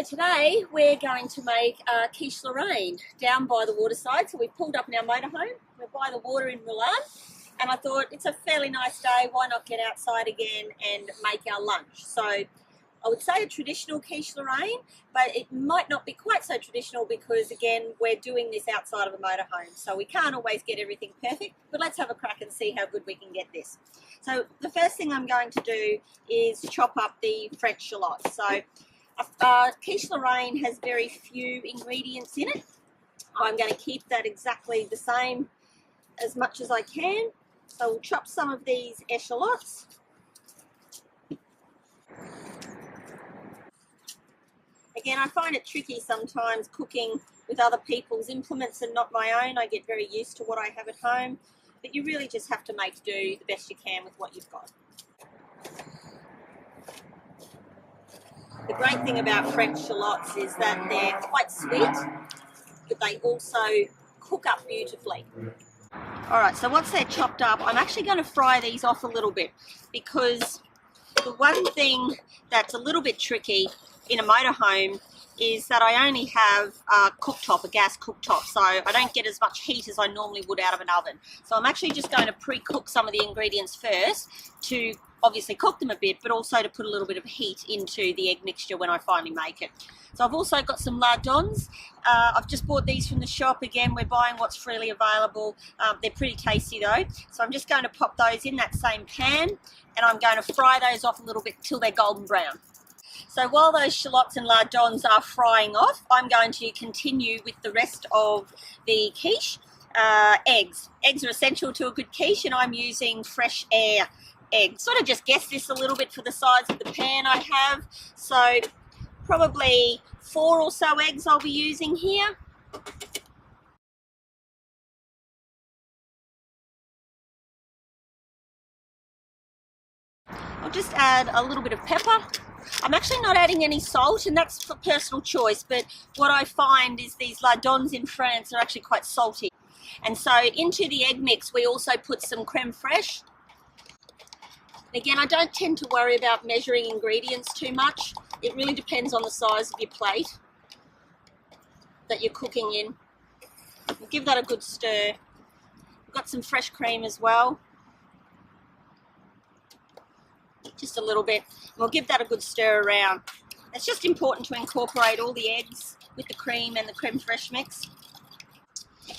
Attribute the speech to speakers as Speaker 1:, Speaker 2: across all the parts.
Speaker 1: So today we're going to make quiche Lorrraine down by the waterside. So we've pulled up in our motorhome. We're by the water in Moulins, and I thought it's a fairly nice day. Why not get outside again and make our lunch? So I would say a traditional quiche Lorrraine, but it might not be quite so traditional because, again, we're doing this outside of a motorhome. So we can't always get everything perfect, but let's have a crack and see how good we can get this. So the first thing I'm going to do is chop up the French shallots. So quiche Lorrraine has very few ingredients in it. I'm going to keep that exactly the same as much as I can. So we'll chop some of these eschalots. Again, I find it tricky sometimes cooking with other people's implements and not my own. I get very used to what I have at home, but you really just have to make do the best you can with what you've got. The great thing about French shallots is that they're quite sweet, but they also cook up beautifully. Alright, so once they're chopped up, I'm actually going to fry these off a little bit, because the one thing that's a little bit tricky in a motorhome is that I only have a cooktop, a gas cooktop, so I don't get as much heat as I normally would out of an oven. So I'm actually just going to pre-cook some of the ingredients first to obviously cook them a bit, but also to put a little bit of heat into the egg mixture when I finally make it. So I've also got some lardons. I've just bought these from the shop. Again, we're buying what's freely available. They're pretty tasty though. So I'm just going to pop those in that same pan, and I'm going to fry those off a little bit till they're golden brown. So while those shallots and lardons are frying off, I'm going to continue with the rest of the quiche. Eggs. Eggs are essential to a good quiche, and I'm using fresh air eggs. Sort of just guess this a little bit for the size of the pan I have. So probably 4 or so eggs I'll be using here. I'll just add a little bit of pepper. I'm actually not adding any salt, and that's for personal choice, but what I find is these lardons in France are actually quite salty. And so into the egg mix we also put some creme fraiche. Again, I don't tend to worry about measuring ingredients too much. It really depends on the size of your plate that you're cooking in. We'll give that a good stir. We've got some fresh cream as well. Just a little bit. We'll give that a good stir around. It's just important to incorporate all the eggs with the cream and the creme fraiche mix.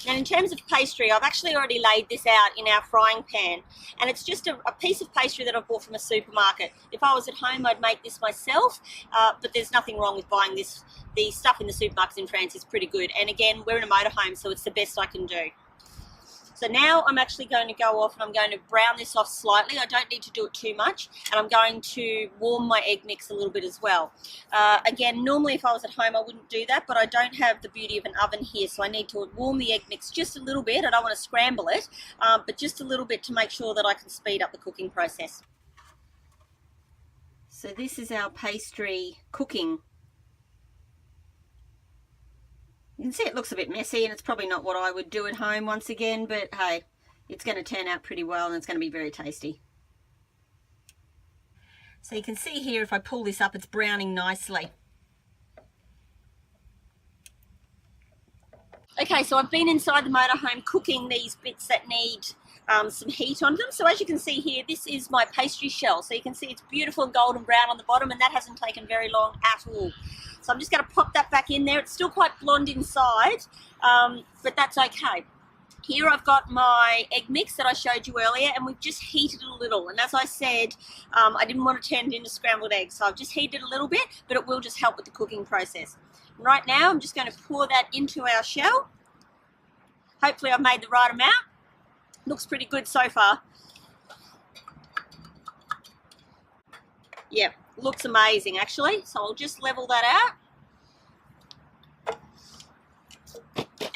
Speaker 1: Now, in terms of pastry, I've actually already laid this out in our frying pan, and it's just a piece of pastry that I've bought from a supermarket. If I was at home, I'd make this myself, but there's nothing wrong with buying this. The stuff in the supermarkets in France is pretty good, and again, we're in a motorhome, so it's the best I can do. So now I'm actually going to go off and I'm going to brown this off slightly. I don't need to do it too much, and I'm going to warm my egg mix a little bit as well. Again, normally if I was at home I wouldn't do that, but I don't have the beauty of an oven here, so I need to warm the egg mix just a little bit. I don't want to scramble it, but just a little bit to make sure that I can speed up the cooking process. So this is our pastry cooking. You can see it looks a bit messy, and it's probably not what I would do at home once again, but hey, it's going to turn out pretty well and it's going to be very tasty. So you can see here, if I pull this up, it's browning nicely. Okay, so I've been inside the motorhome cooking these bits that need some heat on them. So as you can see here, this is my pastry shell. So you can see it's beautiful golden brown on the bottom, and that hasn't taken very long at all. So I'm just going to pop that back in there. It's still quite blonde inside, but that's okay. Here I've got my egg mix that I showed you earlier, and we've just heated it a little. And as I said, I didn't want to turn it into scrambled eggs, so I've just heated it a little bit, but it will just help with the cooking process. Right now I'm just going to pour that into our shell. Hopefully I've made the right amount. Looks pretty good so far. Yeah, looks amazing actually. So I'll just level that out.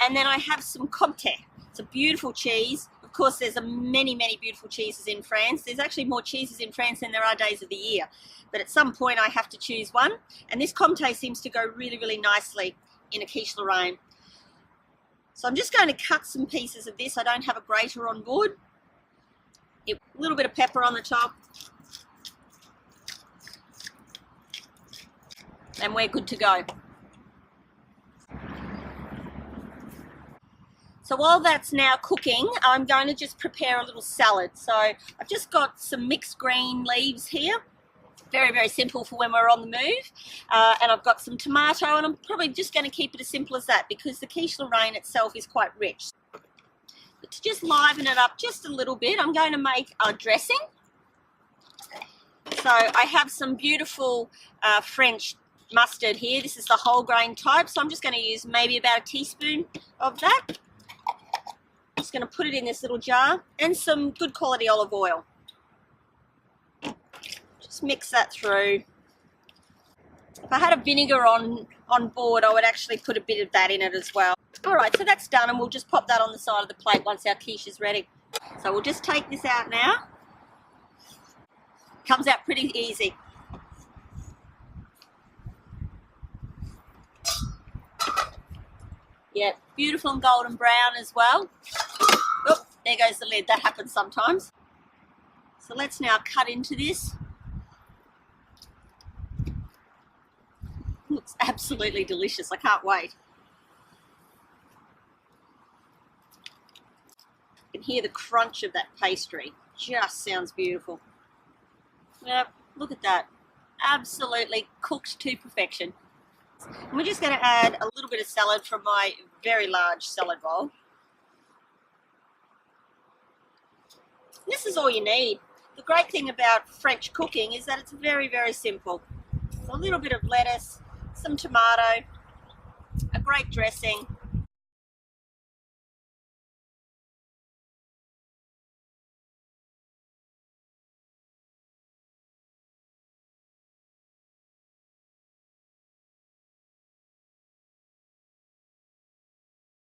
Speaker 1: And then I have some Comté. It's a beautiful cheese. Of course, there's many beautiful cheeses in France. There's actually more cheeses in France than there are days of the year. But at some point I have to choose one. And this Comté seems to go really nicely in a quiche Lorraine. So I'm just going to cut some pieces of this. I don't have a grater on board. A little bit of pepper on the top. and we're good to go. So while that's now cooking, I'm going to just prepare a little salad. So I've just got some mixed green leaves here. Very, very simple for when we're on the move. And I've got some tomato, and I'm probably just going to keep it as simple as that because the quiche Lorraine itself is quite rich. But to just liven it up just a little bit, I'm going to make a dressing. So I have some beautiful French mustard here. This is the whole grain type, so I'm just going to use maybe about a teaspoon of that. Just going to put it in this little jar, and some good quality olive oil. Just mix that through. If I had a vinegar on board, I would actually put a bit of that in it as well. All right, so that's done, and we'll just pop that on the side of the plate once our quiche is ready. So we'll just take this out now. Comes out pretty easy. Yeah, beautiful and golden brown as well. Oh, there goes the lid. That happens sometimes. So let's now cut into this. Looks absolutely delicious. I can't wait. You can hear the crunch of that pastry. Just sounds beautiful. Yep, look at that. Absolutely cooked to perfection. And we're just going to add a little bit of salad from my very large salad bowl. This is all you need. The great thing about French cooking is that it's very, very simple. A little bit of lettuce, some tomato, a great dressing,